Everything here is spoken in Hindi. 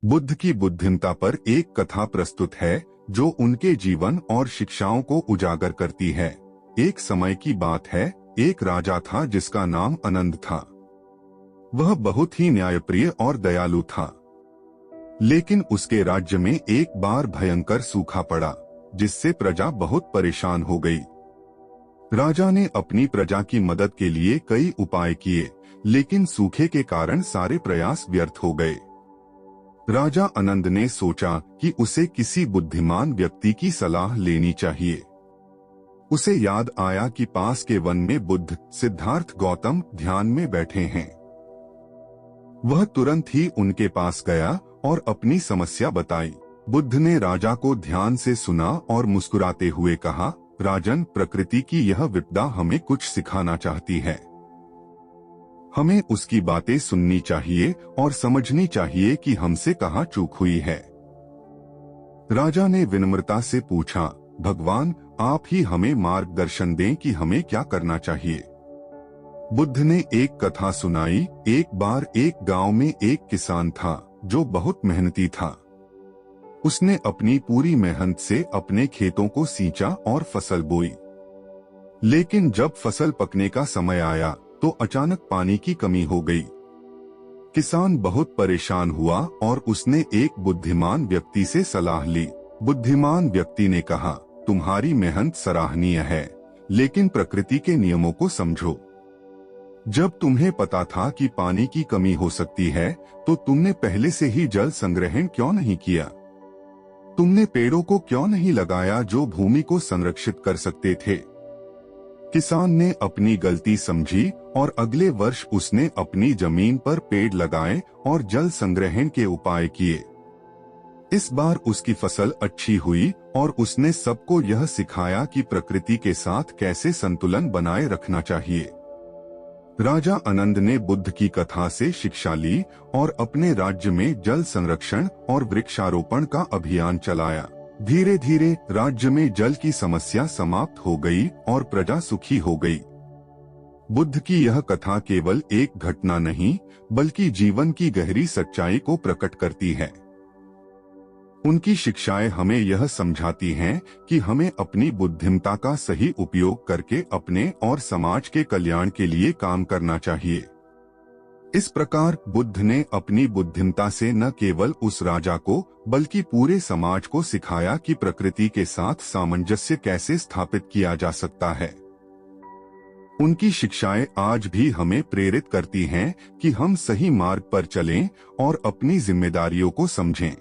बुद्ध की बुद्धिमता पर एक कथा प्रस्तुत है जो उनके जीवन और शिक्षाओं को उजागर करती है। एक समय की बात है, एक राजा था जिसका नाम आनंद था। वह बहुत ही न्यायप्रिय और दयालु था, लेकिन उसके राज्य में एक बार भयंकर सूखा पड़ा, जिससे प्रजा बहुत परेशान हो गई। राजा ने अपनी प्रजा की मदद के लिए कई उपाय किए, लेकिन सूखे के कारण सारे प्रयास व्यर्थ हो गए। राजा आनंद ने सोचा कि उसे किसी बुद्धिमान व्यक्ति की सलाह लेनी चाहिए। उसे याद आया कि पास के वन में बुद्ध, सिद्धार्थ गौतम ध्यान में बैठे हैं। वह तुरंत ही उनके पास गया और अपनी समस्या बताई। बुद्ध ने राजा को ध्यान से सुना और मुस्कुराते हुए कहा, राजन, प्रकृति की यह विपदा हमें कुछ सिखाना चाहती है। हमें उसकी बातें सुननी चाहिए और समझनी चाहिए कि हमसे कहाँ चूक हुई है। राजा ने विनम्रता से पूछा, भगवान, आप ही हमें मार्गदर्शन दें कि हमें क्या करना चाहिए। बुद्ध ने एक कथा सुनाई। एक बार एक गांव में एक किसान था जो बहुत मेहनती था। उसने अपनी पूरी मेहनत से अपने खेतों को सींचा और फसल बोई। लेकिन जब फसल पकने का समय आया तो अचानक पानी की कमी हो गई। किसान बहुत परेशान हुआ और उसने एक बुद्धिमान व्यक्ति से सलाह ली। बुद्धिमान व्यक्ति ने कहा, तुम्हारी मेहनत सराहनीय है, लेकिन प्रकृति के नियमों को समझो। जब तुम्हें पता था कि पानी की कमी हो सकती है, तो तुमने पहले से ही जल संग्रहण क्यों नहीं किया? तुमने पेड़ों को क्यों नहीं लगाया जो भूमि को संरक्षित कर सकते थे? किसान ने अपनी गलती समझी और अगले वर्ष उसने अपनी जमीन पर पेड़ लगाए और जल संग्रहण के उपाय किए। इस बार उसकी फसल अच्छी हुई और उसने सबको यह सिखाया कि प्रकृति के साथ कैसे संतुलन बनाए रखना चाहिए। राजा आनंद ने बुद्ध की कथा से शिक्षा ली और अपने राज्य में जल संरक्षण और वृक्षारोपण का अभियान चलाया। धीरे धीरे राज्य में जल की समस्या समाप्त हो गई और प्रजा सुखी हो गई। बुद्ध की यह कथा केवल एक घटना नहीं, बल्कि जीवन की गहरी सच्चाई को प्रकट करती है। उनकी शिक्षाएं हमें यह समझाती हैं कि हमें अपनी बुद्धिमता का सही उपयोग करके अपने और समाज के कल्याण के लिए काम करना चाहिए। इस प्रकार बुद्ध ने अपनी बुद्धिमता से न केवल उस राजा को, बल्कि पूरे समाज को सिखाया कि प्रकृति के साथ सामंजस्य कैसे स्थापित किया जा सकता है। उनकी शिक्षाएं आज भी हमें प्रेरित करती हैं कि हम सही मार्ग पर चलें और अपनी जिम्मेदारियों को समझें।